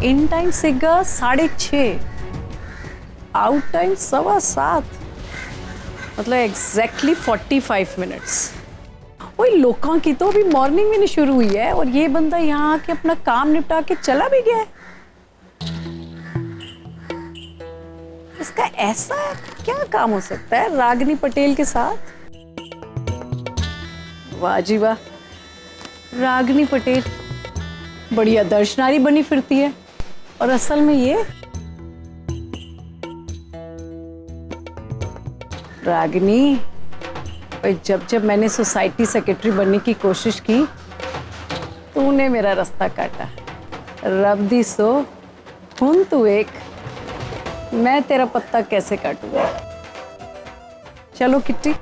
In time सीगा 6:30, out time 7:15, मतलब exactly 45 minutes. वही लोगों की तो अभी मॉर्निंग में नहीं शुरू हुई है और ये बंदा यहाँ आके अपना काम निपटा के चला भी गया है। इसका ऐसा क्या काम हो सकता है रागिनी पटेल के साथ? वाह जी वाह, रागिनी पटेल बड़ी आदर्श नारी बनी फिरती है और असल में ये रागिनी, जब जब मैंने सोसाइटी सेक्रेटरी बनने की कोशिश की तूने मेरा रास्ता काटा। रब दी सो हुन तू एक, मैं तेरा पत्ता कैसे काटूंगा। चलो किट्टी,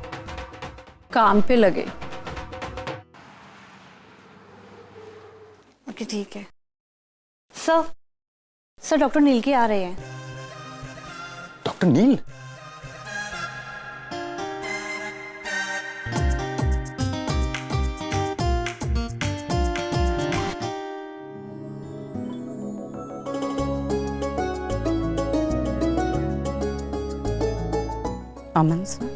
काम पे लगे। ओके ठीक है। सर डॉक्टर नील के आ रहे हैं। डॉक्टर नील? अमन सर,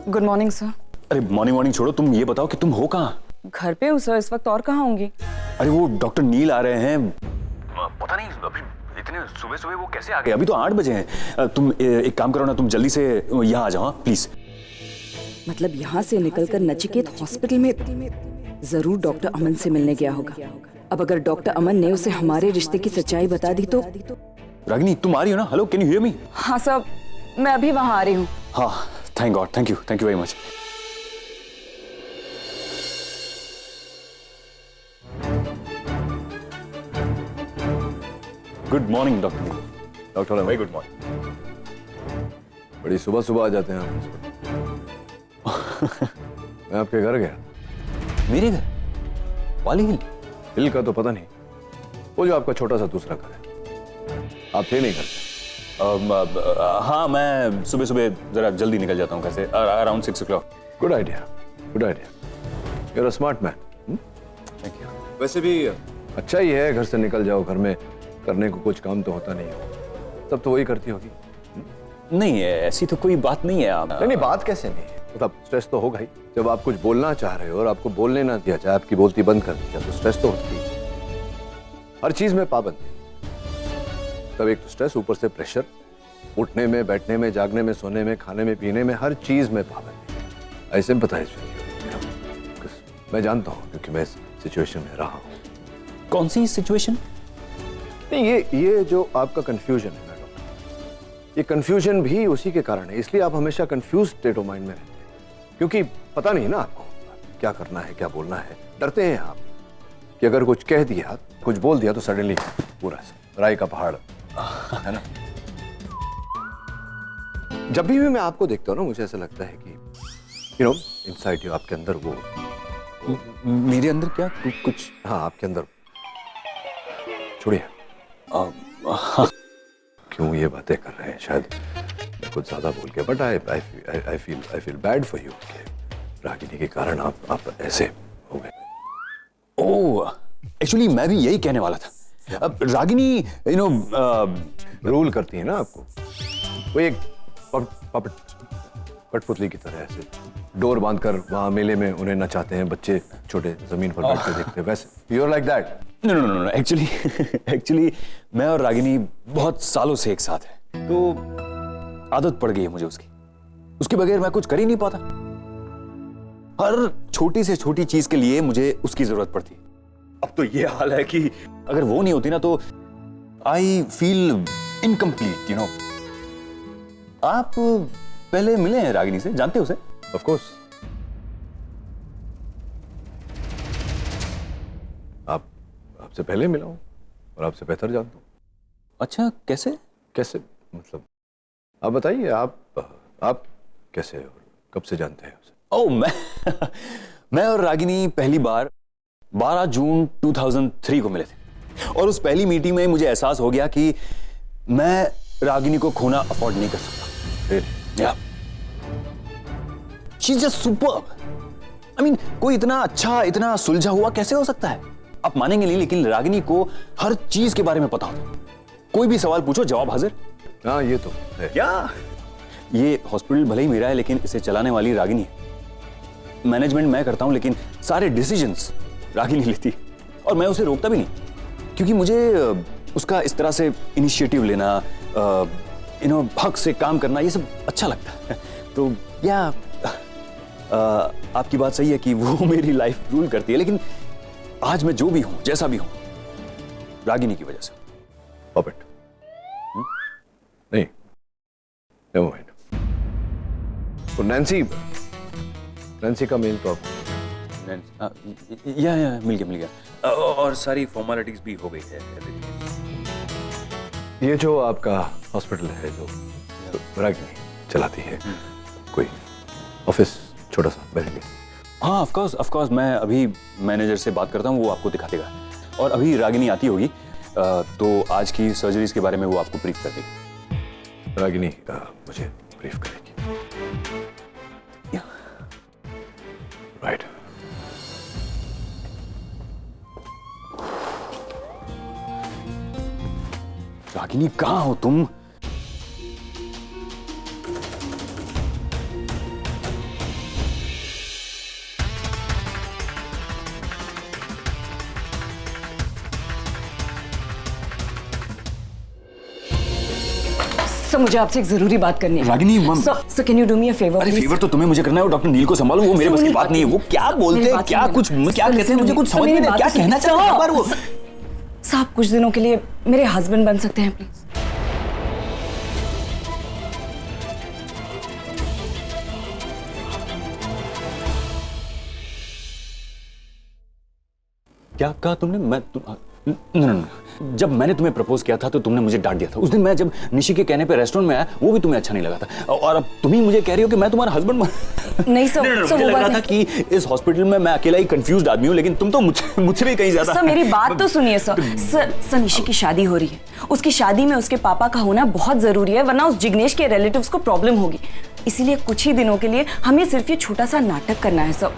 गुड मॉर्निंग सर। अरे मॉर्निंग छोड़ो, तुम ये बताओ कि तुम हो कहाँ? घर पे हूँ सर इस वक्त, और कहाँ होंगी? अरे वो डॉक्टर नील आ रहे हैं। पता नहीं अभी इतने सुबह सुबह वो कैसे आ गए? अभी तो 8 बजे हैं। तुम एक काम करो ना, तुम जल्दी से यहाँ आ जाओ प्लीज। मतलब यहाँ से निकलकर नचिकेत हॉस्पिटल में जरूर डॉक्टर अमन से मिलने गया होगा। अब अगर डॉक्टर अमन ने उसे हमारे रिश्ते की सच्चाई बता दी तो। रागिनी तुम आ रही हो ना? Hello, can you hear me? हाँ सर, मैं अभी वहाँ आ रही हूँ। हाँ, thank God, thank you very much. Good morning doctor very good morning. बड़ी सुबह सुबह आ जाते हैं आप। मैं आपके घर गया। मेरे घर? वाली हिल? हिल का तो पता नहीं, वो जो आपका छोटा सा दूसरा घर है। आप थे नहीं घर पे? हाँ, मैं सुबह सुबह जरा जल्दी निकल जाता हूँ घर से, around 6 o'clock। Good idea, good idea. You are a smart man. Thank you. वैसे भी अच्छा ही है, घर से निकल जाओ, घर में करने को कुछ काम तो होता नहीं हो, तब तो वही करती होगी। नहीं, ऐसी तो कोई बात नहीं है। आप नहीं, बात कैसे नहीं है, मतलब स्ट्रेस तो होगा ही। जब आप कुछ बोलना चाह रहे हो और आपको बोलने ना दिया जाए, आपकी बोलती बंद कर दी जाए, तो स्ट्रेस तो होती है। हर चीज में पाबंदी, तब एक तो स्ट्रेस, ऊपर से प्रेशर, उठने में, बैठने में, जागने में, सोने में, खाने में, पीने में, हर चीज में पाबंदी। ऐसे में पता है, मैं जानता हूँ क्योंकि मैं इस सिचुएशन में रहा हूँ। कौन सी सिचुएशन? नहीं, ये जो आपका कंफ्यूजन है ना डॉक्टर, ये कंफ्यूजन भी उसी के कारण है। इसलिए आप हमेशा कंफ्यूज स्टेट ऑफ माइंड में रहते हैं, क्योंकि पता नहीं ना आपको क्या करना है, क्या बोलना है। डरते हैं आप कि अगर कुछ कह दिया, कुछ बोल दिया तो सडनली पूरा राय का पहाड़ है ना। जब भी मैं आपको देखता हूँ ना, मुझे ऐसा लगता है कि यू नो इनसाइड यू, आपके अंदर वो। मेरे अंदर क्या? कुछ? हाँ, आपके अंदर। छोड़िए, क्यों ये बातें कर रहे हैं, शायद कुछ ज्यादा बोल के, but I feel bad for you कि रागिनी के कारण आप ऐसे हो गए। ओह, एक्चुअली मैं भी यही कहने वाला था। अब रागिनी रूल करती है ना आपको, वो एक कठपुतली की तरह ऐसे डोर बांधकर वहां मेले में उन्हें नचाते हैं बच्चे, छोटे जमीन पर बैठ के देखते हैं, वैसे you are like that. No, actually मैं और रागिनी बहुत सालों से एक साथ हैं, तो आदत पड़ गई है मुझे उसके बगैर मैं कुछ कर ही नहीं पाता। हर छोटी से छोटी चीज के लिए मुझे उसकी जरूरत पड़ती है। अब तो ये हाल है कि अगर वो नहीं होती ना तो आई फील इनकम्प्लीट, आप पहले मिले हैं रागिनी से? जानते हो उसे? Of course. आपसे पहले मिला हूं और आपसे बेहतर जानता हूं। अच्छा, कैसे मतलब आप बताइए, आप कैसे और कब से जानते हैं उसे? ओह, मैं और रागिनी पहली बार 12 जून 2003 को मिले थे, और उस पहली मीटिंग में मुझे एहसास हो गया कि मैं रागिनी को खोना अफोर्ड नहीं कर सकता। Yeah. She's just superb. I mean, कोई इतना अच्छा, इतना सुलझा हुआ कैसे हो सकता है? आप मानेंगे नहीं, लेकिन रागिनी को हर चीज के बारे में पता होता। कोई भी सवाल पूछो, जवाब हाजिर। हाँ, ये तो है। क्या? ये हॉस्पिटल भले ही मेरा है, लेकिन इसे चलाने वाली रागिनी है। मैनेजमेंट मैं करता हूं, लेकिन सारे डिसीजंस रागिनी लेती, और मैं उसे रोकता भी नहीं, क्योंकि मुझे उसका इस तरह से इनिशिएटिव लेना, हक से काम करना, ये सब अच्छा लगता है। तो या आपकी बात सही है कि वो मेरी लाइफ रूल करती है, लेकिन आज मैं जो भी हूं, जैसा भी हूं, रागिनी की वजह से। पॉपेट नहीं, नेवर माइंड। तो नैन्सी का मेल तो या मिल गया और सारी फॉर्मेलिटीज भी हो गई है। ये जो आपका हॉस्पिटल है जो रागिनी चलाती है, कोई ऑफिस छोटा सा मेरे लिए? हाँ, ऑफ कोर्स मैं अभी मैनेजर से बात करता हूँ, वो आपको दिखा देगा। और अभी रागिनी आती होगी, तो आज की सर्जरीज के बारे में वो आपको ब्रीफ कर देगी। रागिनी मुझे ब्रीफ करेगी। राइट। रागिनी, कहाँ हो तुम? सर, मुझे आपसे एक जरूरी बात करनी है। Ragini, sir, can you do me a favour? अरे फेवर तो तुम्हें मुझे करना है, वो डॉक्टर नील को संभालो, वो मेरे बस की बात नहीं है। वो क्या बोलते हैं, क्या कुछ क्या कहते हैं, मुझे कुछ समझ में नहीं, क्या कहना चाहते हैं वो। साहब, कुछ दिनों के लिए मेरे हस्बैंड बन सकते हैं प्लीज? क्या कहा तुमने? नहीं, जब मैंने तुम्हें प्रपोज किया था तो तुमने मुझे डांट दिया था। उस दिन मैं जब निशी के कहने पे रेस्टोरेंट में आया, वो भी तुम्हें अच्छा नहीं लगा था, और अब तुम ही मुझे कह रही हो कि मैं तुम्हारा हस्बैंड नहीं सर, मुझे लग रहा था कि इस हॉस्पिटल में मैं अकेला ही कंफ्यूज्ड आदमी हूँ, लेकिन तुम तो मुझसे भी कहीं ज्यादा। सर, मेरी बात तो सुनिए सर, निशी की शादी हो रही है। उसकी शादी में उसके पापा का होना बहुत जरूरी है, वरना उस जिग्नेश के रिलेटिव्स को प्रॉब्लम होगी। इसीलिए कुछ ही दिनों के लिए हमें सिर्फ ये छोटा सा नाटक करना है सर,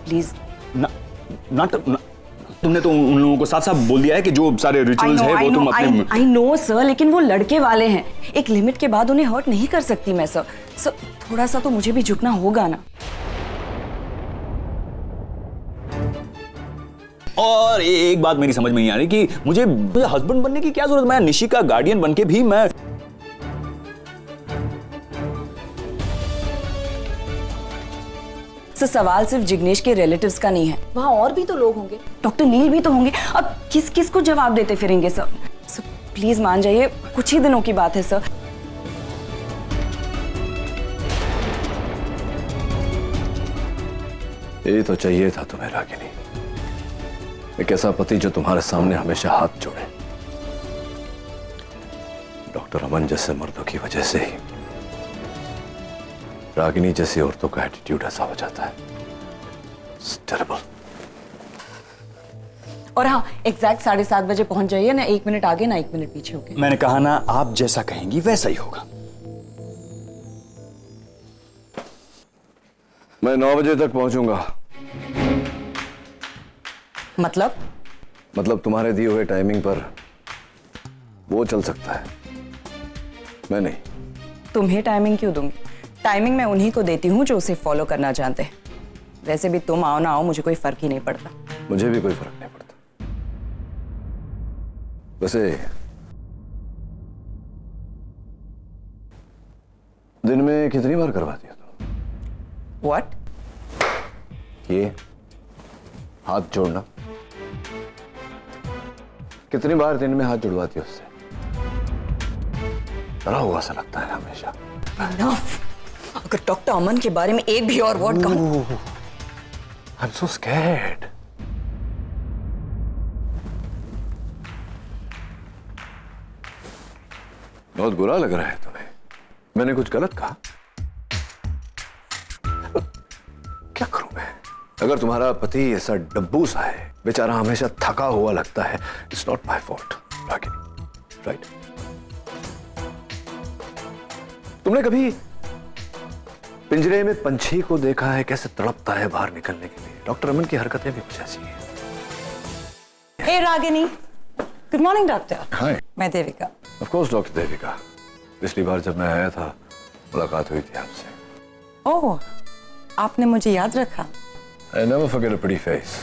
प्लीज। नाटक? तुमने तो उन लोगों को साफ साफ बोल दिया है कि जो सारे रिचुअल्स है वो तुम अपने। आई नो सर, लेकिन वो लड़के वाले हैं, एक लिमिट के बाद उन्हें हर्ट नहीं कर सकती मैं सर। थोड़ा सा तो मुझे भी झुकना होगा ना। और एक बात मेरी समझ में नहीं आ रही कि मुझे हस्बैंड बनने की क्या जरूरत? मैं निशी का गार्डियन बनके भी मैं सवाल सिर्फ जिग्नेश के रिलेटिव्स का नहीं है, वहाँ और भी तो लोग होंगे, डॉक्टर नील भी तो होंगे। अब किस किस को जवाब देते फिरेंगे सर? प्लीज मान जाइए, कुछ ही दिनों की बात है सर। ये तो चाहिए था तुम्हें रागिनी, एक ऐसा पति जो तुम्हारे सामने हमेशा हाथ जोड़े। डॉक्टर अमन जैसे मर्दों की वजह से ही रागिनी जैसी औरतों का एटीट्यूड ऐसा हो जाता है। It's terrible. और हाँ, एग्जैक्ट 7:30 बजे पहुंच जाइए ना, 1 मिनट आगे ना 1 मिनट पीछे होके। मैंने कहा ना, आप जैसा कहेंगी वैसा ही होगा। मैं 9 बजे तक पहुंचूंगा। मतलब तुम्हारे दिए हुए टाइमिंग पर वो चल सकता है, मैं नहीं। तुम्हें टाइमिंग क्यों दूंगी? टाइमिंग मैं उन्हीं को देती हूँ जो उसे फॉलो करना जानते हैं। वैसे भी तुम आओ ना आओ, मुझे कोई फर्क ही नहीं पड़ता। मुझे भी कोई फर्क नहीं पड़ता। वैसे दिन में कितनी बार करवाती हो तुम? What? ये हाथ जोड़ना कितनी बार दिन में हाथ जुड़वाती हो उससे? डरा हुआ सा लगता है हमेशा। Enough! अगर डॉक्टर अमन के बारे में एक भी और वर्ड कहूं। I'm so scared. बहुत बुरा लग रहा है तुम्हें। मैंने कुछ गलत कहा? क्या करूं मैं? अगर तुम्हारा पति ऐसा डब्बू सा है, बेचारा हमेशा थका हुआ लगता है, it's not my fault Ragini, right? तुमने कभी पिंजरे में पंछी को देखा है कैसे तड़पता है बाहर निकलने के लिए? डॉक्टर अमन की हरकतें भी कुछ ऐसी हैं। हे रागिनी, गुड मॉर्निंग डॉक्टर। हाय। मैं Devika. Of course doctor Devika, पिछली बार जब मैं आया था मुलाकात हुई थी आपसे। ओह, आपने मुझे याद रखा। I never forget a pretty face.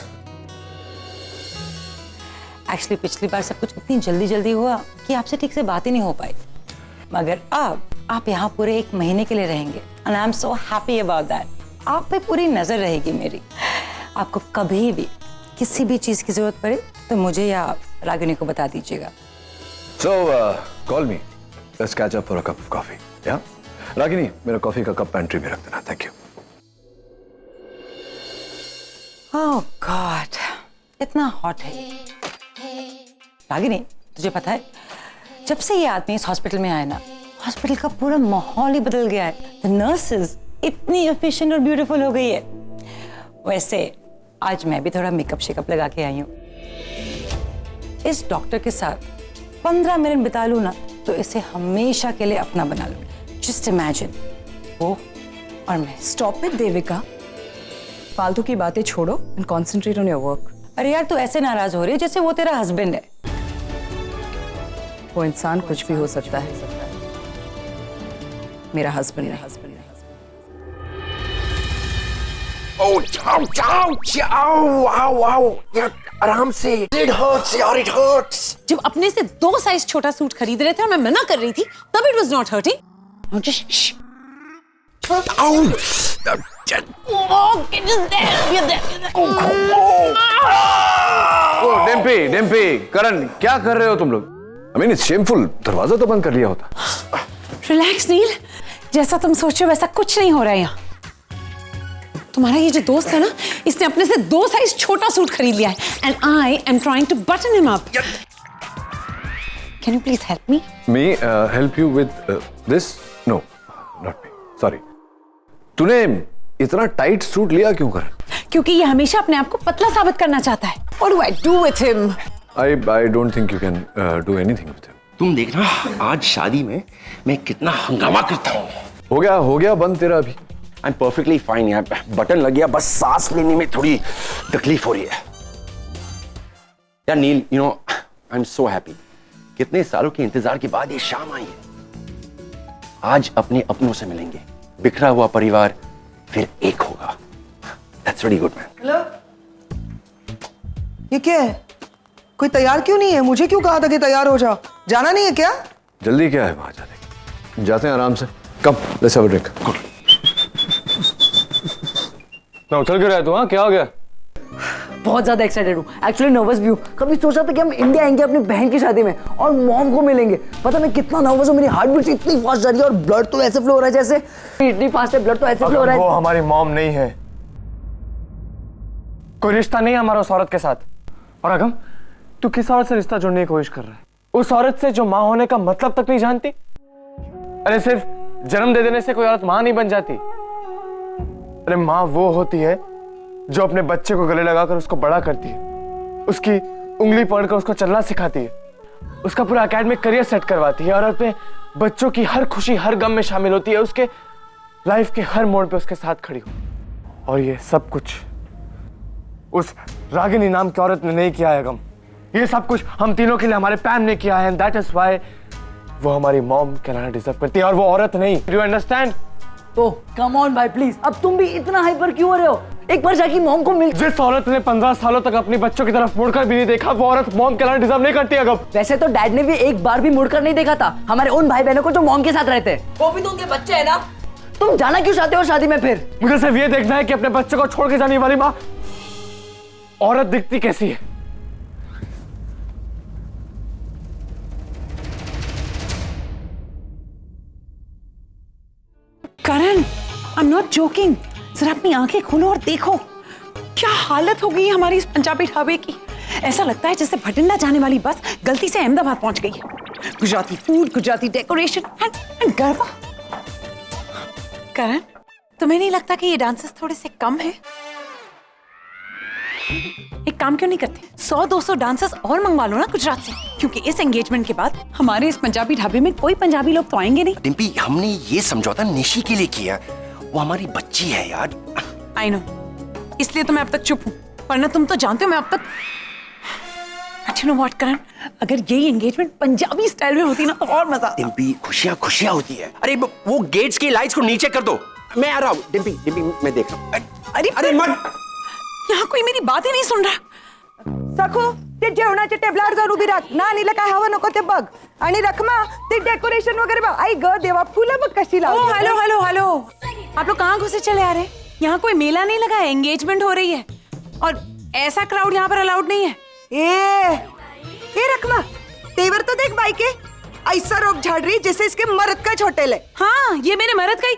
Actually पिछली बार सब कुछ इतनी जल्दी जल्दी हुआ कि आपसे ठीक से बात ही नहीं हो पाई, मगर अब आप यहाँ पूरे 1 महीने के लिए रहेंगे and I am so happy about that. आप पे पूरी नजर रहेगी मेरी। आपको कभी भी किसी भी चीज की जरूरत पड़े तो मुझे या रागिनी को बता दीजिएगा। So call me. Let's catch up for a cup of coffee. Yeah? Ragini, मेरा कॉफी का कप पेंट्री में रख देना। Thank you. ओह गॉड, इतना हॉट है। रागिनी, तुझे पता है जब से ये आदमी इस हॉस्पिटल में आया ना, हॉस्पिटल का पूरा माहौल ही बदल गया है। द नर्सेस इतनी एफिशिएंट और ब्यूटीफुल हो गई है। वैसे आज मैं भी थोड़ा मेकअप शेकअप लगा के आई हूँ। इस डॉक्टर के साथ 15 मिनट बिता लूँ ना तो इसे हमेशा के लिए अपना बना लूँ। जस्ट इमेजिन, वो और मैं। स्टॉप इट देविका, फालतू की बातें छोड़ो and concentrate on your work. अरे यार, तू ऐसे नाराज हो रही है जैसे वो तेरा हस्बैंड है। वो इंसान कुछ भी हो सकता है, मेरा हस्बैंड है। Oh, ouch, ouch, ow, ow, ow. यार आराम से। It hurts, यार, it hurts. जब अपने से 2 साइज छोटा सूट खरीद रहे थे और मैं मना कर रही थी, तब it was not hurting. Just Dimpy, Karan, क्या कर रहे हो तुम लोग? I mean, it's shameful. दरवाजा तो बंद कर लिया होता। रिलैक्स नील, जैसा तुम सोचो वैसा कुछ नहीं हो रहा है यहाँ। तुम्हारा ये जो दोस्त है ना, इसने अपने से 2 साइज छोटा सूट खरीद लिया है and I am trying to button him up. Can you please help me? Me help you with this? No, not me. Sorry. तूने इतना टाइट सूट लिया क्यों कर? क्योंकि ये हमेशा अपने आप को पतला साबित करना चाहता है। What do I do with him? I don't think you can do anything with him. तुम देखना आज शादी में मैं कितना हंगामा करता हूँ। हो गया बंद तेरा अभी। I'm perfectly fine यार, बटन लग गया, बस सांस लेने में थोड़ी तकलीफ हो रही है। यार नील, you know, I'm so happy. कितने सालों के इंतजार के बाद ये शाम आई है। आज अपने अपनों से मिलेंगे, बिखरा हुआ परिवार फिर एक होगा। That's really good, man. Hello, ये क्या है? कोई तैयार क्यों नहीं है? मुझे क्यों कहा था कि तैयार हो जाओ? जाना नहीं है क्या? जल्दी क्या है वहां जाने की? जाते हैं आराम से। कम, लेट्स हैव अ ड्रिंक। मैं उछल क्यों रहा है तू? हाँ, क्या हो गया? बहुत ज्यादा एक्साइटेड हूँ, एक्चुअली नर्वस भी हूँ। कभी सोचा था कि हम इंडिया आएंगे अपनी बहन की शादी में और मॉम को मिलेंगे। पता मैं कितना नर्वस हूँ, मेरी हार्ट बीट इतनी फास्ट जा रही है और ब्लड तो ऐसे फ्लो हो रहा है जैसे इतनी फास्ट है, ब्लड तो ऐसे फ्लो हो रहा है। वो हमारी मॉम नहीं है, कोई रिश्ता नहीं है हमारा उस औरत के साथ। और अगम, तू किस औरत से रिश्ता जोड़ने की कोशिश कर रहा है? उस औरत से जो माँ होने का मतलब तक नहीं जानती। अरे सिर्फ जन्म दे देने से कोई औरत माँ नहीं बन जाती। अरे माँ वो होती है जो अपने बच्चे को गले लगाकर उसको बड़ा करती है, उसकी उंगली पकड़कर उसको चलना सिखाती है, उसका पूरा एकेडमिक करियर सेट करवाती है और अपने बच्चों की हर खुशी हर गम में शामिल होती है, उसके लाइफ के हर मोड़ पे उसके साथ खड़ी हो। और ये सब कुछ उस रागिनी नाम की औरत ने नहीं किया है गम। ये सब कुछ हम तीनों के लिए हमारे पैम ने किया है, दैट इज व्हाई वो हमारी मॉम कहलाना डिजर्व करती है और वो औरत नहीं। Do you understand? तो कम ऑन भाई प्लीज, अब तुम भी इतना हाइपर क्यों हो रहे हो? एक बार जाके मॉम को मिल। जिस औरत ने 15 सालों तक अपने बच्चों की तरफ मुड़कर भी नहीं देखा, वो औरत मॉम कहलाना डिजर्व नहीं करती अगम। वैसे तो डैड ने भी एक बार भी मुड़कर नहीं देखा था हमारे उन भाई बहनों को जो मॉम के साथ रहते हैं। वो भी तो उनके बच्चे है ना। तुम जाना क्यों चाहते हो शादी में फिर? मुझे सिर्फ ये देखना है कि अपने बच्चे को छोड़ के जाने वाली माँ औरत दिखती कैसी है। करण, आई एम नॉट जोकिंग। जरा अपनी आंखें खोलो और देखो क्या हालत हो गई है हमारी इस पंजाबी ढाबे की। ऐसा लगता है जैसे भटिंडा जाने वाली बस गलती से अहमदाबाद पहुंच गई है। Gujarati food, Gujarati decoration and garba. Karan, तुम्हें नहीं लगता कि ये डांसेस थोड़े से कम है? एक काम क्यों नहीं करते, 100-200 डांसर्स और मंगवा लो ना गुजरात से, क्योंकि इस एंगेजमेंट के बाद हमारे इस पंजाबी ढाबे में कोई पंजाबी लोग तो आएंगे नहीं। डिम्पी, हमने ये समझौता निशी के लिए किया, वो हमारी बच्ची है यार। आई नो, इसलिए तो मैं अब तक चुप हूँ, वरना तुम तो जानते हो मैं अब तक बट यू नो व्हाट करण, अगर यही एंगेजमेंट पंजाबी स्टाइल में होती ना तो और मजा आता। डिम्पी खुशियां खुशियां होती है। अरे वो गेट्स की लाइट्स को नीचे कर दो, मैं आ रहा हूँ। डिम्पी डिम्पी मैं देख रहा हूँ। अरे मत, यहाँ कोई मेरी बात ही नहीं सुन रहा। सखो ते जेवणाचे टेबलार जाऊन उभी राख ना, नीला काय हवं नको ते बघ, आणि रखमा ते डेकोरेशन वगैरे बघ। आई ग देवा, फुलं बघ कशी लावली। हेलो हेलो हेलो, आप लोग कहाँ घुसे चले आ रहे हैं? यहाँ कोई मेला नहीं लगा है, एंगेजमेंट हो रही है और ऐसा क्राउड यहाँ पर अलाउड नहीं है। ए रखमा, तेवर तो देख भाई के, ऐसा रोक झाड़ रही जैसे इसके मर्द का होटल है। हाँ, ये मेरे मर्द का ही,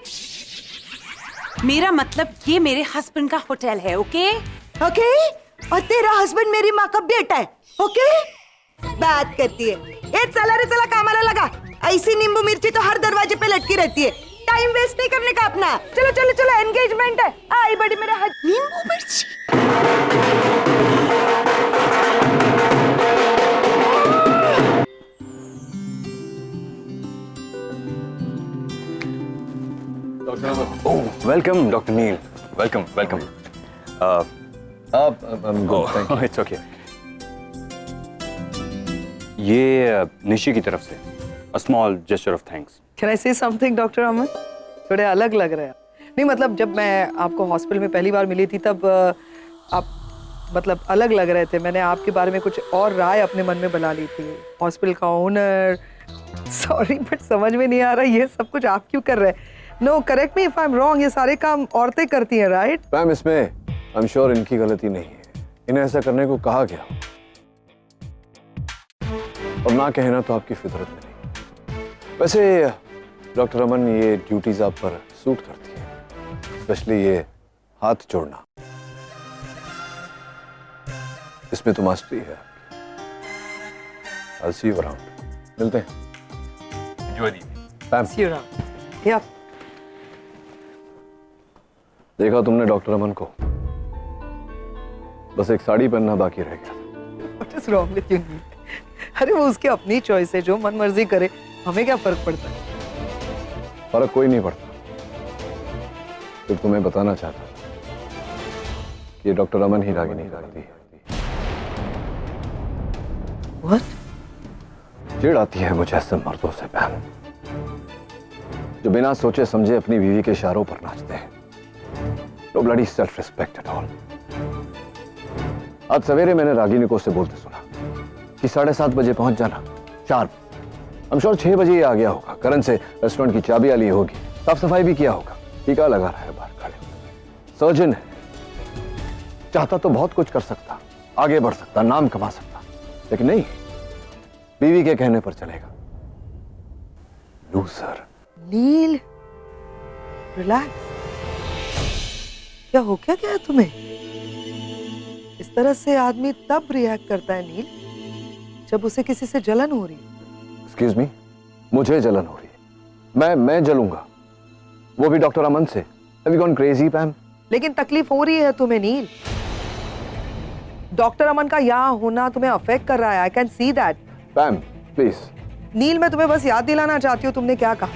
मेरा मतलब ये मेरे हस्बैंड का होटल है। ओके ओके, और तेरा हस्बैंड मेरी माँ का बेटा है। ओके, बात करती है। ए चला रे चला, कामाला लगा। ऐसी नींबू मिर्ची तो हर दरवाजे पे लटकी रहती है, टाइम वेस्ट नहीं करने का अपना। चलो चलो चलो, एंगेजमेंट है। आई बड़ी मेरा नींबू मिर्ची। Welcome doctor Neel, welcome welcome. It's okay. ये निशी की तरफ से a small gesture of thanks. Can I say something doctor अमन? थोड़े अलग लग रहे हैं। नहीं मतलब जब मैं आपको हॉस्पिटल में पहली बार मिली थी तब आप मतलब अलग लग रहे थे। मैंने आपके बारे में कुछ और राय अपने मन में बना ली थी। हॉस्पिटल का ओनर, सॉरी बट समझ में नहीं आ रहा ये सब कुछ आप क्यों कर रहे हैं। No correct me if I am wrong, ये सारे काम औरतें करती हैं राइट? मैम इसमें आई एम श्योर इनकी गलती नहीं है, इन्हें ऐसा करने को कहा गया और ना कहना तो आपकी फितरत में नहीं। वैसे डॉक्टर अमन, ये ड्यूटीज आप पर सूट करती है, स्पेशली ये हाथ जोड़ना, इसमें तो मास्टरी है आपकी। I'll see you around. मिलते हैं। Enjoy the evening. Ma'am, See you around. Yeah. देखा तुमने डॉक्टर अमन को, बस एक साड़ी पहनना बाकी रह गया। What is wrong with you? अरे वो उसकी अपनी चॉइस है, जो मन मर्जी करे, हमें क्या फर्क पड़ता है? फर्क कोई नहीं पड़ता। तो तुम्हें बताना चाहता कि ये डॉक्टर अमन ही रागिनी करती है। What? चिढ़ आती है मुझे ऐसे मर्दों से बहन, जो बिना सोचे समझे अपनी बीवी के इशारों पर नाचते हैं। No bloody self-respect at all. आज सवेरे मैंने रागिनी को उससे बोलते सुना कि 7:30 बजे पहुंच जाना, शार्प। I'm sure 6 बजे ही आ गया होगा। करण से रेस्टोरेंट की चाबियां ली होगी, साफ सफाई भी किया होगा, टीका लगा रहा है बाहर खड़े। सर्जन है, चाहता तो बहुत कुछ कर सकता, आगे बढ़ सकता, नाम कमा सकता, लेकिन नहीं, बीवी के कहने पर चलेगा। लूजर। नील, रिलैक्स। क्या हो क्या गया तुम्हें? इस तरह से आदमी तब रिएक्ट करता है नील, जब उसे किसी से जलन हो रही है। एक्सक्यूज मी, मुझे जलन हो रही है? मैं जलूंगा, वो भी डॉक्टर अमन से? Have you gone crazy, पैम? लेकिन तकलीफ हो रही है तुम्हें नील। डॉक्टर अमन का यहाँ होना तुम्हें अफेक्ट कर रहा है। I can see that. Pam please. Neel, मैं तुम्हें बस याद दिलाना चाहती हूँ, तुमने क्या कहा।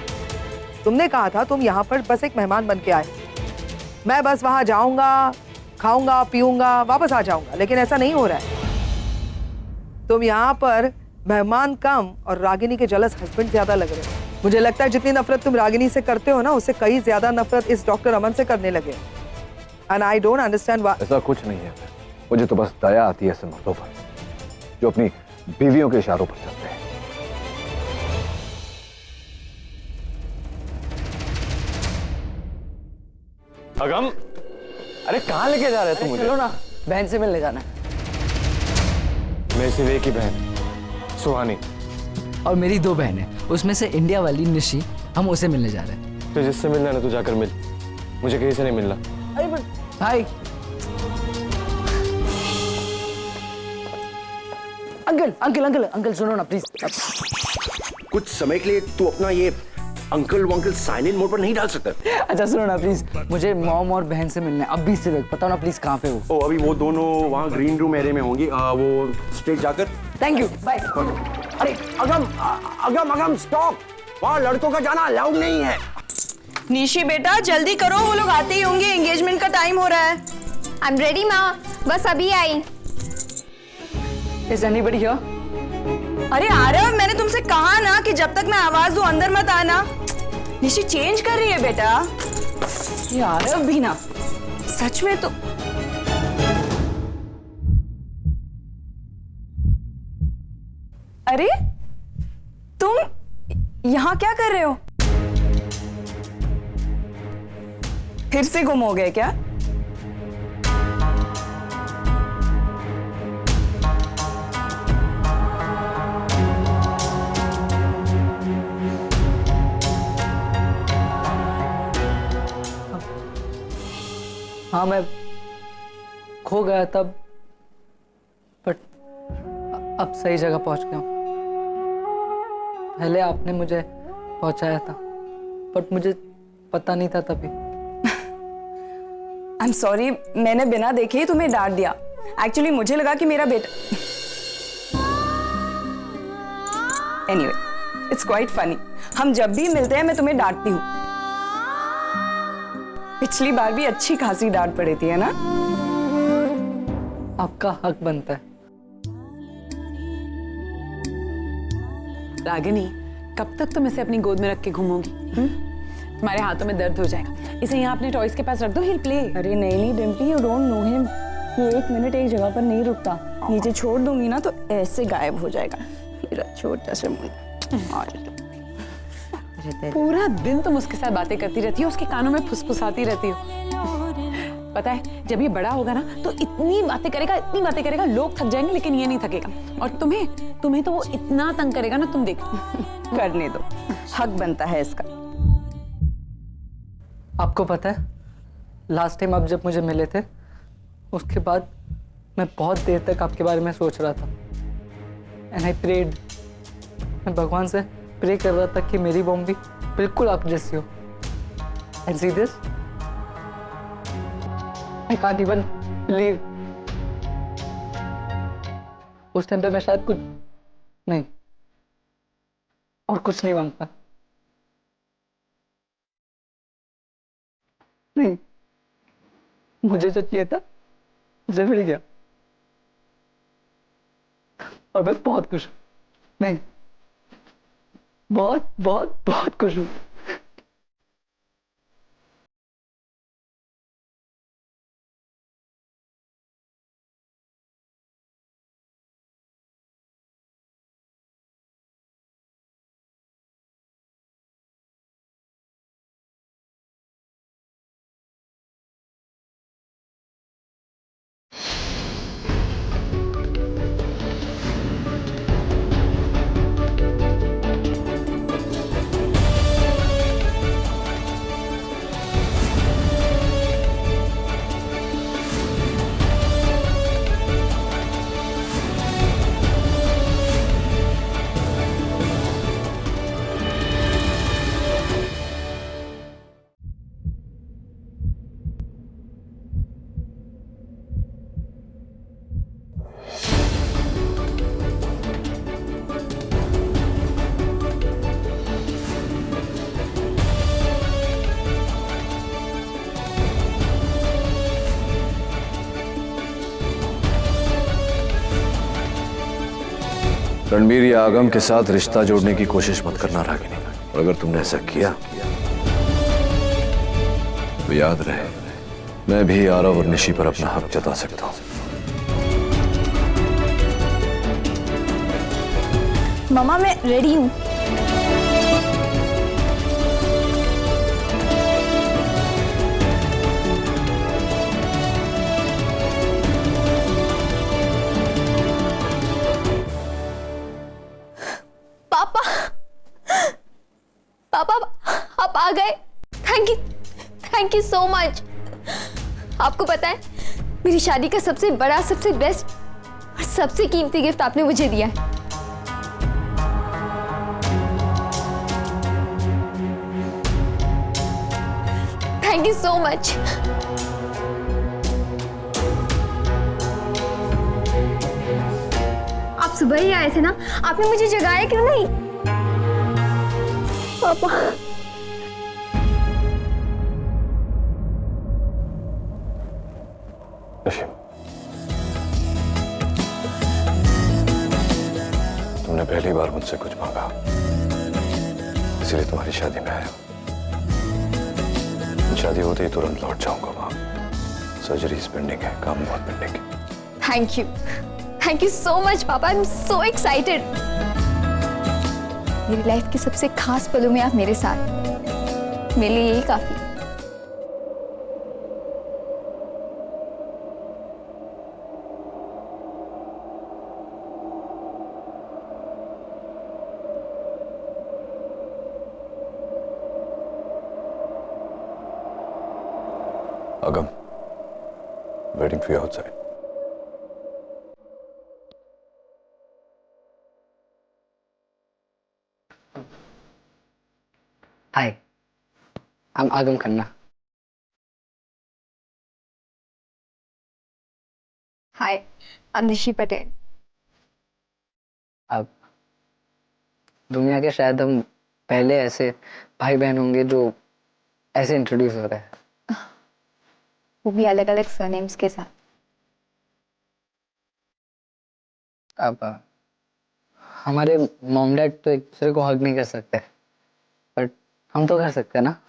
तुमने कहा था तुम यहाँ पर बस एक मेहमान बन के आए, मैं बस वहां जाऊंगा, खाऊंगा, पीऊंगा, वापस आ जाऊंगा, लेकिन ऐसा नहीं हो रहा है। तुम यहाँ पर मेहमान कम और रागिनी के जलस हस्बैंड ज्यादा लग रहे हो। मुझे लगता है जितनी नफरत तुम रागिनी से करते हो ना, उससे कई ज्यादा नफरत इस डॉक्टर अमन से करने लगे। And I don't understand why. ऐसा कुछ नहीं है, मुझे तो बस दया आती है ऐसे मर्दों पर जो अपनी बीवियों के इशारों पर चलते हैं। अगम, अरे कहाँ लेके जा रहे तुम मुझे? चलो ना, बहन से मिलने जाना है। मेरी सिर्फ एक ही बहन, सुहानी। और मेरी 2 बहनें, उसमें से इंडिया वाली निशी, हम उसे मिलने जा रहे हैं। तो जिससे मिलना है ना, तू जाकर मिल, मुझे कहीं से नहीं मिलना। अरे भाई, अंकल अंकल अंकल अंकल सुनो ना प्लीज। कुछ समय के लिए तू अपना ये अंकल वंकल साइलेंट मोड पर नहीं डाल सकता। अच्छा सुनो ना प्लीज, मुझे मॉम और बहन से मिलना है अभी से। बताओ ना प्लीज, कहाँ पे हो? अभी वो दोनों वहाँ ग्रीन रूम एरिया में होंगी, वो स्ट्रेट जाकर। Thank you, bye. अरे अगम अगम अगम स्टॉप, वहाँ लड़कों का जाना अलाउड नहीं है। निशी बेटा जल्दी करो, वो लोग आते ही होंगे, एंगेजमेंट का टाइम हो रहा है। आई एम रेडी माँ, बस अभी आई। Is anybody here? अरे आरव, मैंने तुमसे कहा ना कि जब तक मैं आवाज दूं अंदर मत आना। निशी चेंज कर रही है बेटा। ये आरव भी ना, सच में तो। अरे तुम यहां क्या कर रहे हो? फिर से गुम हो गए क्या? हाँ, मैं खो गया तब, बट अब सही जगह पहुंच गया हूँ। पहले आपने मुझे पहुंचाया था, बट मुझे पता नहीं था तभी। आई एम सॉरी, मैंने बिना देखे ही तुम्हें डांट दिया। एक्चुअली मुझे लगा कि मेरा बेटा। Anyway, it's quite funny. हम जब भी मिलते हैं मैं तुम्हें डांटती हूँ। पिछली बार भी अच्छी खासी डांट पड़ी थी, है ना? आपका हक बनता है। रागिनी, कब तक तुम इसे अपनी गोद में रख के घूमोगी? तुम्हारे हाथों में दर्द हो जाएगा। इसे यहाँ अपने टॉयज के पास रख दो, he'll play। अरे नहीं डिम्पली, यू डोंट नो हिम। ये 1 मिनट एक जगह पर नहीं रुकता। नीचे छोड़ दूंगी ना तो ऐसे गायब हो जाएगा मेरा छोटा सा मुंडा। पूरा दिन तुम उसके साथ बातें करती रहती हो, उसके कानों में फुसफुसाती रहती हो। पता है, जब ये बड़ा होगा ना तो इतनी बातें करेगा, लोग थक जाएंगे लेकिन ये नहीं थकेगा। और तुम्हें तो वो इतना तंग करेगा ना, तुम देखो। करने दो, हक बनता है इसका। आपको पता है, लास्ट टाइम आप जब मुझे मिले थे, उसके बाद मैं बहुत देर तक आपके बारे में सोच रहा था। एंड आई प्रेड, मैं भगवान से प्रे कर रहा था कि मेरी बॉम भी बिल्कुल आप जैसी हो। And see this, I can't even believe. उस टाइम पे मैं शायद कुछ नहीं, और कुछ नहीं मांगता। नहीं, मुझे जो चाहिए था मुझे मिल गया, और मैं बहुत खुश हूं। नहीं, बहुत बहुत बहुत खुश हूं। रणबीर या आगम के साथ रिश्ता जोड़ने की कोशिश मत करना रागिनी। और अगर तुमने ऐसा किया तो याद रहे, मैं भी आरव और निशी पर अपना हक जता सकता हूं। मामा, मैं रेडी हूँ। पापा, पापा, आप आ गए। Thank you so much. आपको पता है, मेरी शादी का सबसे बड़ा, सबसे बेस्ट और सबसे कीमती गिफ्ट आपने मुझे दिया है। Thank you so much. आप सुबह ही आए थे ना, आपने मुझे जगाया क्यों नहीं? पापा, तुमने पहली बार मुझसे कुछ मांगा, इसलिए तुम्हारी शादी में आया हूं। शादी होते ही तुरंत लौट जाऊंगा वहां। सर्जरी पेंडिंग है, काम बहुत पेंडिंग है। थैंक यू सो मच पापा, आई एम सो एक्साइटेड। मेरी लाइफ के सबसे खास पलों में आप मेरे साथ, मेरे लिए यही काफी है। Agam, waiting for you outside. Hi, I'm Agam Khanna. Hi, I'm Nishi Patel. अब दुनिया के शायद हम पहले ऐसे भाई बहन होंगे जो ऐसे इंट्रोड्यूस हो रहे हैं, वो भी अलग अलग सरनेम्स के साथ। अब हमारे मॉम डैड तो एक दूसरे को हग नहीं कर सकते, बट हम तो कर सकते हैं ना।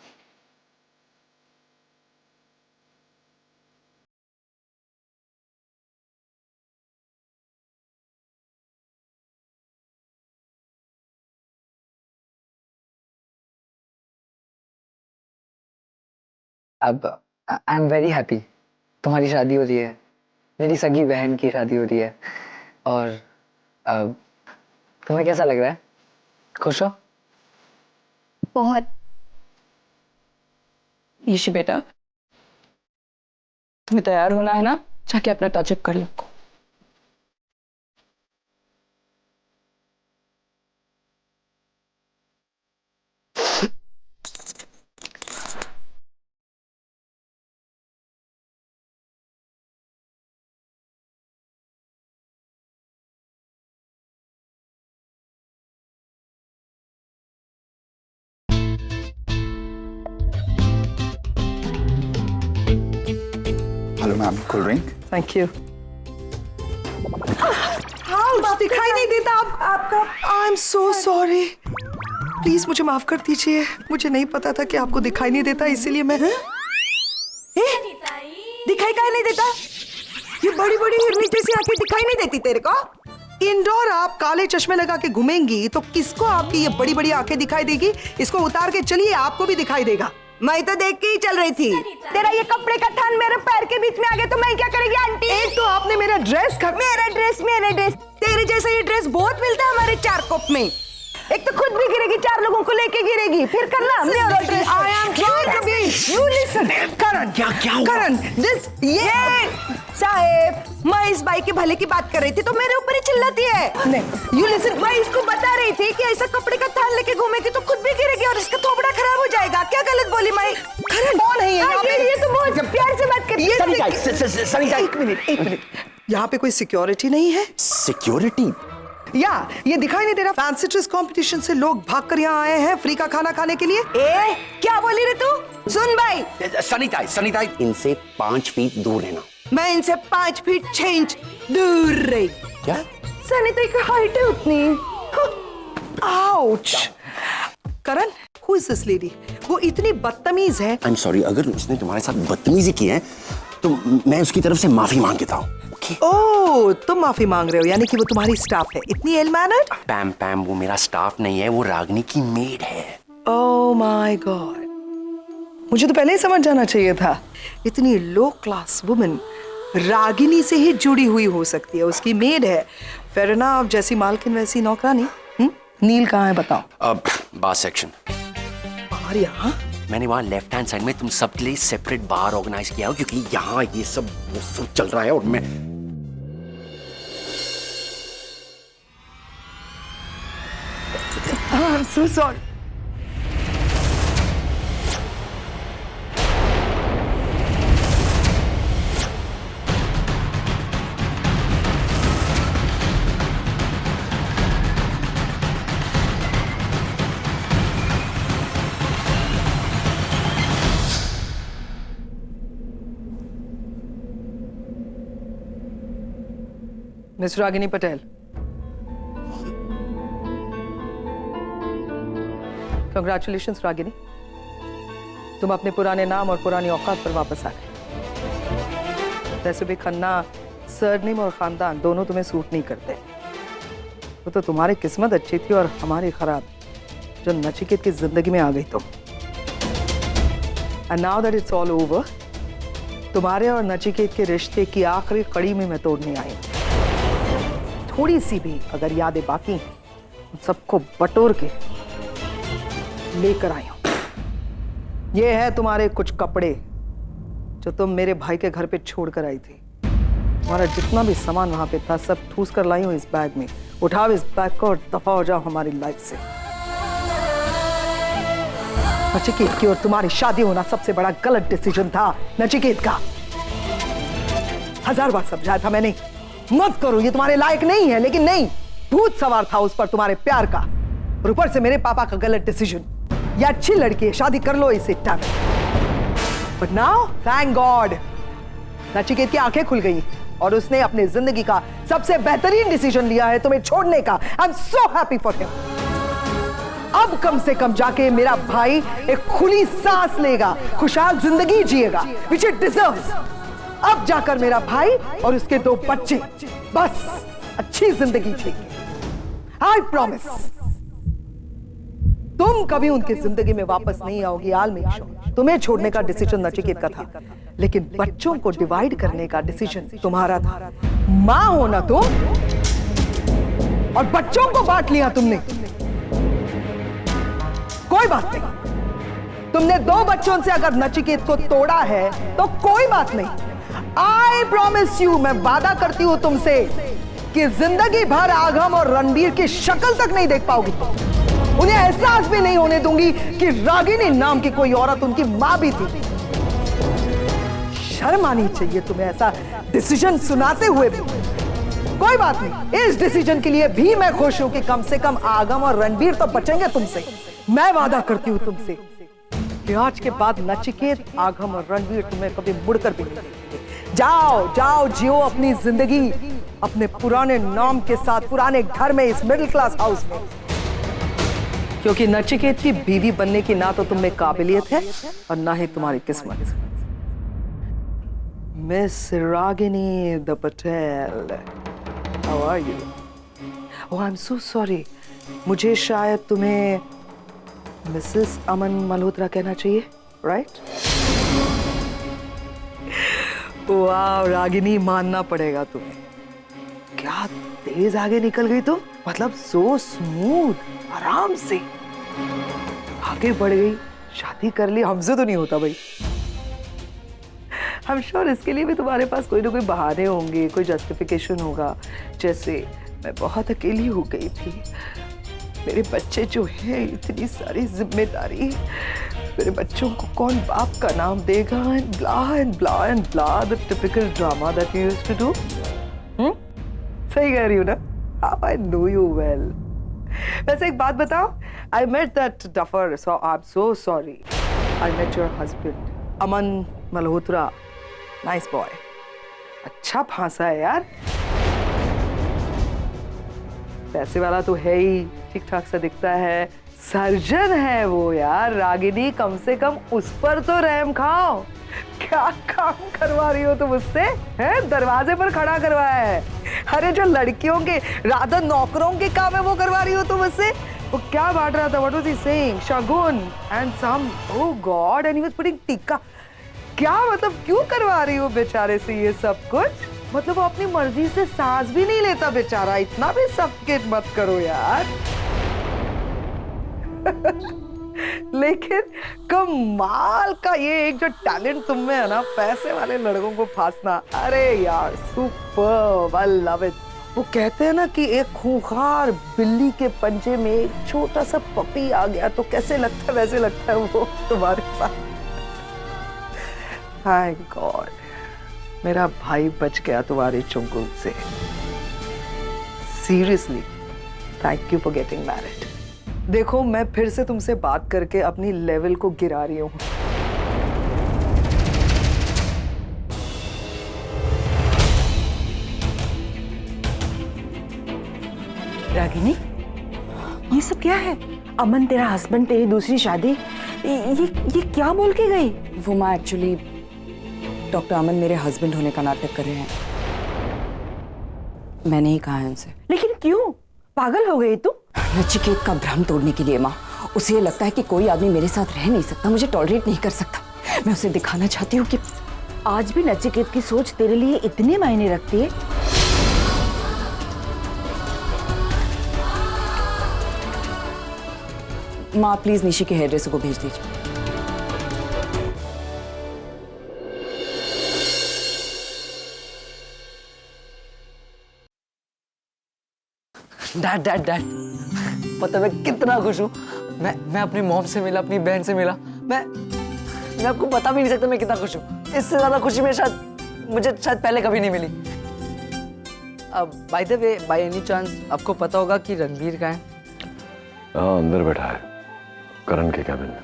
अब आई एम वेरी हैप्पी, तुम्हारी शादी हो रही है, मेरी सगी बहन की शादी हो रही है। और अब तुम्हें कैसा लग रहा है? खुश हो? बहुत। ईशी बेटा, तुम्हें तैयार होना है ना, जाके अपना टचअप कर लो। Hello ma'am, cold drink. Thank you. हाँ, दिखाई नहीं देता आपका। I am so sorry, please मुझे माफ कर दीजिए। मुझे नहीं पता था कि आपको दिखाई नहीं देता, इसीलिए मैं दिखाई काहे नहीं देता? ये बड़ी बड़ी हिरनी जैसी आंखें दिखाई नहीं देती तेरे को? इंडोर आप काले चश्मे लगा के घूमेंगी तो किसको आपकी ये बड़ी बड़ी आंखें दिखाई देगी? इसको उतार के चलिए, आपको भी दिखाई देगा। मैं तो देख के ही चल रही थी। तेरा ये कपड़े का थान मेरे पैर के बीच में आ गया तो मैं क्या करेगी आंटी? एक तो आपने मेरा ड्रेस मेरा ड्रेस तेरे जैसा ये ड्रेस बहुत मिलता है हमारे चार कोप में। एक तो खुद भी गिरेगी, चार लोगों को लेके गिरेगी, फिर करना हमने और dress. I am trying to be. You listen, Karan. क्या हुआ? Karan, this ये साहेब, मैं इस बाई के भले की बात कर रही थी तो मेरे ऊपर ही चिल्लाती है। नहीं, you listen. मैं इसको बता रही थी कि ऐसा कपड़े का थान लेके घूमेगी तो खुद भी गिरेगी और इसका थोबड़ा खराब हो जाएगा। क्या गलत बोली मैं? Karan, कौन है ये तो बहुत प्यार से बात करती है। एक मिनट। यहाँ पे कोई सिक्योरिटी नहीं है? सिक्योरिटी? या ये दिखाई नहीं दे रहा? फैंसी ड्रेस कंपटीशन से लोग भागकर यहाँ आए हैं फ्री का खाना खाने के लिए। क्या बोली रे तू? सुन भाई, सनीताई, इनसे 5 फीट दूर रहना। मैं इनसे 5 फीट 6 इंच दूर रही। क्या? सनीताई की हाइट है उतनी। Ouch. Karan, who is this lady? वो इतनी बदतमीज है। आई एम सॉरी, अगर उसने तुम्हारे साथ बदतमीजी की है तो मैं उसकी तरफ से माफी मांग लेता हूँ। ओह, तुम माफी मांग रहे हो, यानी कि वो तुम्हारी स्टाफ है। इतनी इल मैनर्ड? पैम, वो मेरा स्टाफ नहीं है, वो रागनी की मेड है। ओह माय गॉड, मुझे तो पहले ही समझ जाना चाहिए था। इतनी लो क्लास वुमन रागिनी से ही जुड़ी हुई हो सकती है, उसकी मेड है। फेयर इनफ, जैसी मालकिन वैसी नौकरानी। नील कहाँ है बताओ? अब बार सेक्शन। बाहर यहाँ? मैंने वहाँ लेफ्ट हैंड साइड में तुम सब के लिए सेपरेट बार ऑर्गेनाइज किया हो, क्योंकि यहाँ ये सब वो सब चल रहा है और मैं I'm so sorry. Miss Ragini Patel, congratulations Ragini, तुम अपने पुराने नाम और पुरानी औकात पर वापस आ गए। वैसे भी खन्ना सरनेम और खानदान दोनों तुम्हें सूट नहीं करते। वो तो तुम्हारी किस्मत अच्छी थी और हमारी खराब, जो नचिकेत की जिंदगी में आ गई तुम। And now that it's all over, तुम्हारे और नचिकेत के रिश्ते की आखिरी कड़ी में मैं तोड़ने आई हूं। थोड़ी सी भी अगर यादें बाकी हैं, उन सबको बटोर के लेकर आई हूं। ये है तुम्हारे कुछ कपड़े जो तुम मेरे भाई के घर पे छोड़ कर आई थी। तुम्हारा जितना भी सामान वहां पे था सब ठूस कर लाई हूं इस बैग में। उठाओ इस बैग को और दफा हो जाओ हमारी लाइफ से। नचिकेत की और तुम्हारी शादी होना सबसे बड़ा गलत डिसीजन था नचिकेत का। 1000 बार समझाया था मैंने, मत करो, ये तुम्हारे लायक नहीं है, लेकिन नहीं, भूत सवार था उस पर तुम्हारे प्यार का, और ऊपर से मेरे पापा का गलत डिसीजन। ये अच्छी लड़की है, शादी कर लो इसे time. But now thank God Nachiket की आंखें खुल गई और उसने अपने जिंदगी का सबसे बेहतरीन डिसीजन लिया है तुम्हें छोड़ने का। आई am so happy for him. अब कम से कम जाके मेरा भाई एक खुली सांस लेगा, खुशहाल जिंदगी जिएगा, which it deserves। अब जाकर मेरा भाई और उसके 2 बच्चे बस अच्छी जिंदगी जिएंगे। I promise. तुम कभी उनकी जिंदगी में वापस नहीं आओगी। आल मेक श्योर। तुम्हें छोड़ने का डिसीजन नचिकेत का था, लेकिन बच्चों को डिवाइड करने का डिसीजन तुम्हारा था। मां हो ना तुम, और बच्चों को बांट लिया तुमने। कोई बात नहीं, तुमने 2 बच्चों से अगर नचिकेत को तोड़ा है तो कोई बात नहीं। आई प्रॉमिस यू, मैं वादा करती हूं तुमसे कि जिंदगी भर आगम और रणबीर की शक्ल तक नहीं देख पाओगी। उन्हें एहसास भी नहीं होने दूंगी कि रागिनी नाम की कोई औरत उनकी मां भी थी। शर्म आनी चाहिए तुम्हें ऐसा डिसीजन सुनाते हुए भी। कोई बात नहीं, इस डिसीजन के लिए भी मैं खुश हूं कि कम से कम आगम और रणबीर तो बचेंगे तुमसे। मैं वादा करती हूं तुमसे कि आज के बाद नचिकेत, आगम और रणबीर तुम्हें कभी मुड़कर भी नहीं देखेंगे। जाओ जाओ, जियो अपनी जिंदगी अपने पुराने नाम के साथ, पुराने घर में, इस मिडिल क्लास हाउस में। क्योंकि नचिकेत की बीवी बनने की ना तो तुम में काबिलियत है और ना ही तुम्हारी किस्मत। Miss Ragini the Patel, how are you? Oh I am so sorry, मुझे शायद तुम्हें मिसेस अमन मल्होत्रा कहना चाहिए, राइट? वाह रागिनी, मानना पड़ेगा तुम्हें। क्या तेज आगे निकल गई तुम, मतलब सो स्मूथ, आराम से आगे बढ़ गई, शादी कर ली। हमसे तो नहीं होता भाई। आई एम श्योर इसके लिए भी तुम्हारे पास कोई ना कोई बहाने होंगे, कोई जस्टिफिकेशन होगा। जैसे मैं बहुत अकेली हो गई थी, मेरे बच्चे जो हैं, इतनी सारी जिम्मेदारी, मेरे बच्चों को कौन बाप का नाम देगा, and blah and blah and blah, the typical drama that you used to do. सही कह रही हूँ ना? How I know you well. वैसे एक बात बताओ, I met that duffer, so I am so sorry. I met your husband Aman Malhotra, nice boy, अच्छा फांसा है यार, पैसे वाला तो है ही, ठीक ठाक सा दिखता है, सर्जन है वो यार। रागिनी, कम से कम उस पर तो रहम खाओ। क्या काम करवा रही हो तुम उससे, हैं? दरवाजे पर खड़ा करवाया है। अरे जो लड़कियों के, राधा नौकरों के काम है वो करवा रही हो तुम उससे। वो क्या बांट रहा था? What was he saying? Shagun and some, oh god, and he was putting tikka. क्या मतलब, क्यों करवा रही हो बेचारे से ये सब कुछ? मतलब वो अपनी मर्जी से सांस भी नहीं लेता बेचारा, इतना भी सफोकेट मत करो यार। लेकिन कमाल का ये एक जो टैलेंट तुम में है ना, पैसे वाले लड़कों को फांसना, अरे यार सुपर, आई लव इट। वो कहते हैं ना कि एक खूंखार बिल्ली के पंजे में एक छोटा सा पपी आ गया तो कैसे लगता है, वैसे लगता है वो तुम्हारे साथ। थैंक गॉड मेरा भाई बच गया तुम्हारे चुंगल से। Seriously thank you for getting married. देखो मैं फिर से तुमसे बात करके अपनी लेवल को गिरा रही हूँ। रागिनी, ये सब क्या है? अमन तेरा हस्बैंड, तेरी दूसरी शादी, ये क्या बोल के गई? वो माँ एक्चुअली डॉक्टर अमन मेरे हस्बैंड होने का नाटक कर रहे हैं। मैंने ही कहा है उनसे। लेकिन क्यों? पागल हो गई तू? नचिकेत का भ्रम तोड़ने के लिए माँ। उसे ये लगता है कि कोई आदमी मेरे साथ रह नहीं सकता, मुझे टॉलरेट नहीं कर सकता। मैं उसे दिखाना चाहती हूँ कि आज भी नचिकेत की सोच तेरे लिए इतने मायने रखती है? माँ प्लीज निशी के हेयर ड्रेसर को भेज दीजिए। डैड डैड डैड, पता मैं कितना खुश हूँ। मैं अपनी मॉम से मिला, अपनी बहन से मिला। मैं आपको बता भी नहीं सकता मैं कितना खुश हूँ। इससे ज्यादा खुशी मुझे शायद पहले कभी नहीं मिली। अब by the way, by any chance आपको पता होगा कि रणबीर कहाँ है? हाँ, अंदर बैठा है करण के कैबिन में।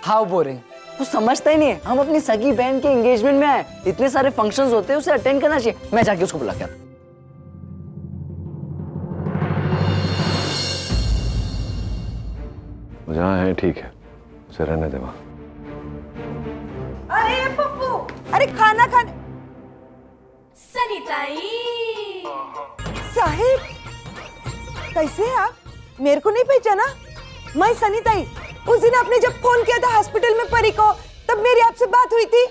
हाउ बोरिंग, वो समझता ही नहीं है। हम अपनी सगी बहन के एंगेजमेंट में आए, इतने सारे फंक्शंस होते हैं, उसे अटेंड करना चाहिए। मैं जाके उसको बुला के आता हूं। जहाँ है ठीक है, उसे रहने दे वहां। अरे पप्पू, अरे खाना खाने। साहिब, कैसे हैं आप? मेरे को नहीं पहचाना? मैं सनीताई। उस दिन आपने जब फोन किया था हॉस्पिटल में परी को, तब मेरी आपसे बात हुई थी।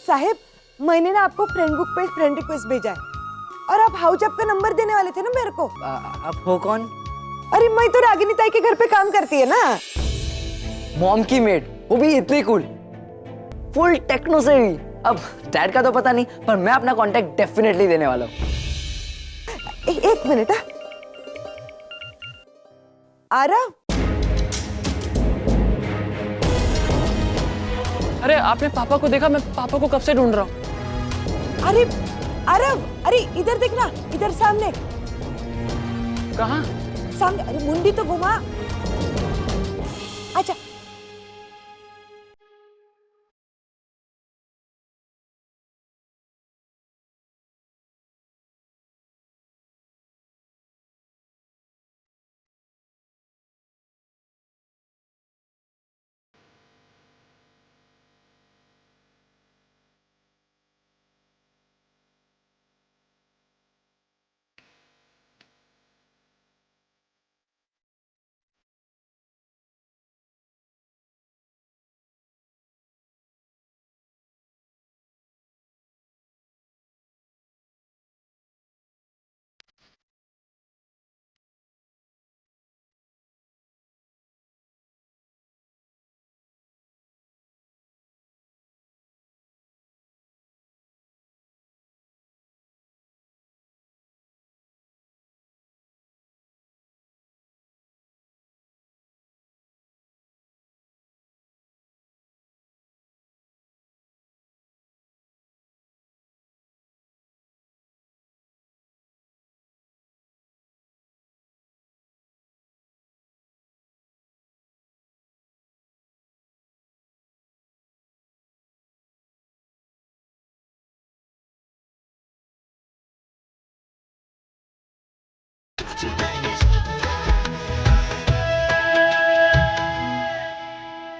साहिब, मैंने ना आपको फ्रेंड बुक पे फ्रेंड रिक्वेस्ट भेजा है, और आप हाउस का नंबर देने वाले थे ना मेरे को। आप हो कौन? अरे मैं तो रागिनी ताई के घर पे काम करती है ना। मॉम की मेड, वो भी इतनी कूल, फुल टेक्नो से भी। अब डैड का तो पता नहीं, पर मैं अपना कांटेक्ट डेफिनेटली देने वाला हूँ। एक मिनट। आरव, अरे आपने पापा को देखा? मैं पापा को कब से ढूंढ रहा हूँ। अरे आरव, अरे इधर देखना, इधर सामने। कहाँ? सामने। अरे मुंडी तो घुमा। अच्छा,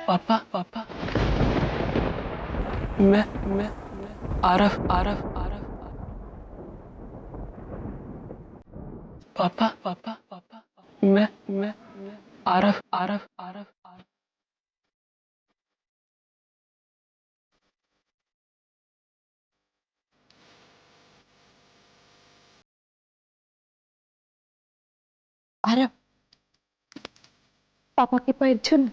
पापा पापा, मैं आरव आरव आरव पापा पापा पापा, मैं आरव आरव आरव आरव। आरव, पापा के पैर छूना।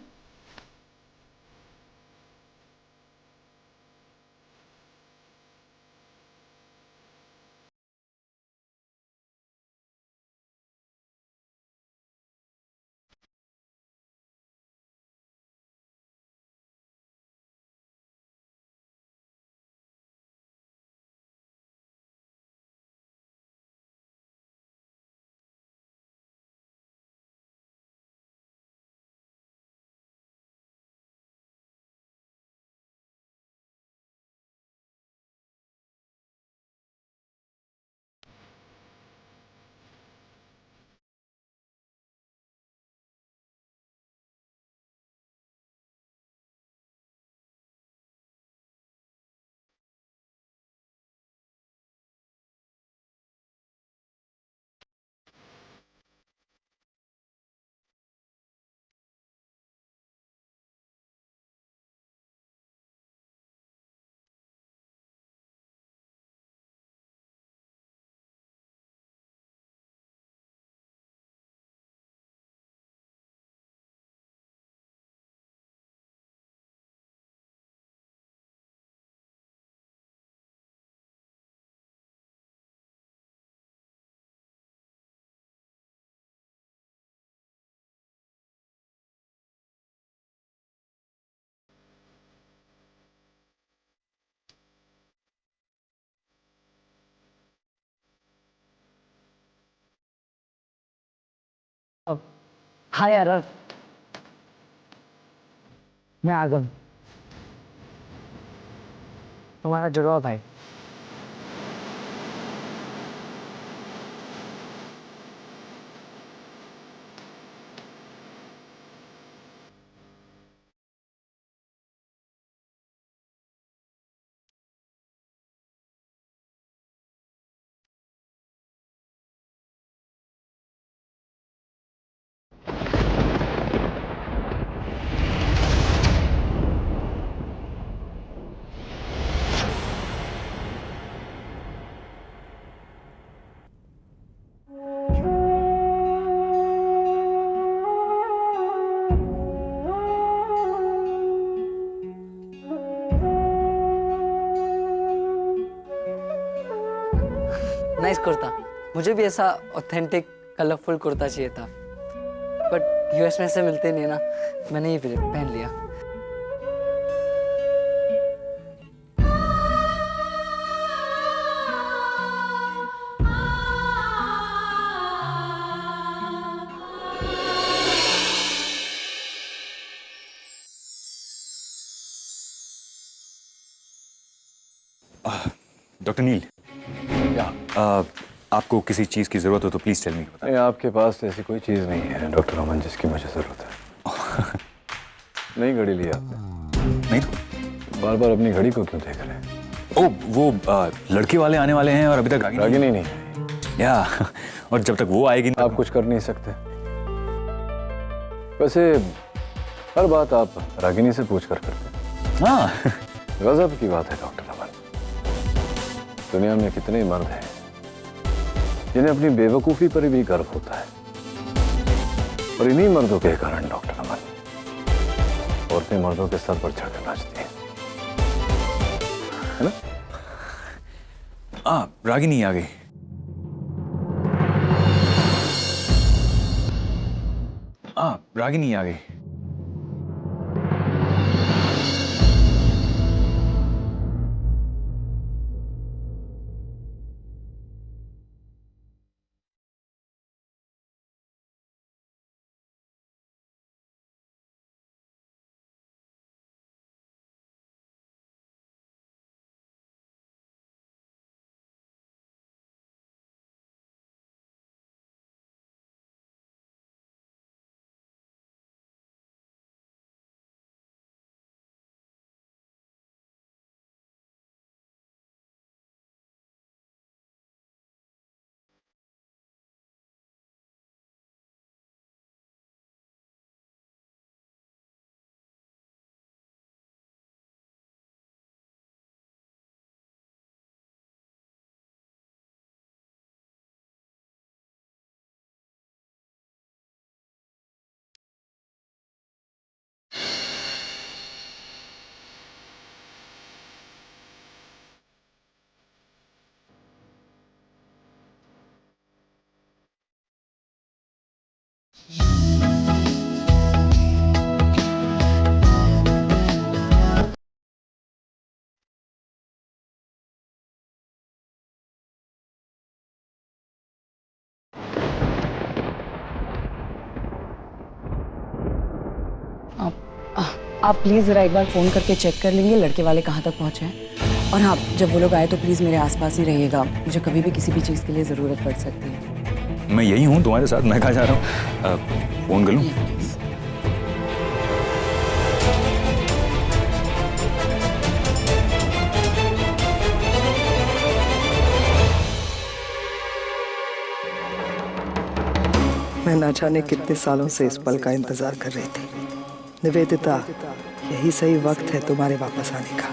हाँ यार, मैं आ गया। तुम्हारा जुड़वा भाई। नाइस कुर्ता। मुझे भी ऐसा ऑथेंटिक कलरफुल कुर्ता चाहिए था, बट यूएस में से मिलते नहीं ना, मैंने ये पहन लिया। डॉक्टर नील, आपको किसी चीज की जरूरत हो तो प्लीज टेल मी। नहीं, आपके पास ऐसी कोई चीज नहीं है डॉक्टर अमन जिसकी मुझे जरूरत है। नहीं घड़ी लिया आपने? नहीं तो बार बार अपनी घड़ी को क्यों देख रहे हैं? ओ वो लड़के वाले आने वाले हैं और अभी तक रागिनी नहीं है। या और जब तक वो आएगी आप कुछ कर नहीं सकते। वैसे हर बात आप रागिनी से पूछ कर करते हैं। हाँ गजब की बात है डॉक्टर अमन। दुनिया में कितने मर्द हैं जिन्हें अपनी बेवकूफी पर भी गर्व होता है, और इन्हीं मर्दों के कारण डॉक्टर अमन औरतें मर्दों के सर पर चढ़कर नाचती हैं, है ना? रागिनी आ गई। रागिनी आ गई। आप प्लीज़ ज़रा एक बार फ़ोन करके चेक कर लेंगे लड़के वाले कहाँ तक पहुँचे हैं। और हाँ, जब वो लोग आए तो प्लीज़ मेरे आसपास ही रहिएगा, मुझे कभी भी किसी भी चीज़ के लिए ज़रूरत पड़ सकती है। मैं यही हूँ तुम्हारे साथ। मैं कहाँ जा रहा हूँ? फोन कर लूँ? मैं ना जाने कितने सालों से इस पल का इंतजार कर रही थी। निवेदिता, यही सही वक्त है तुम्हारे वापस आने का।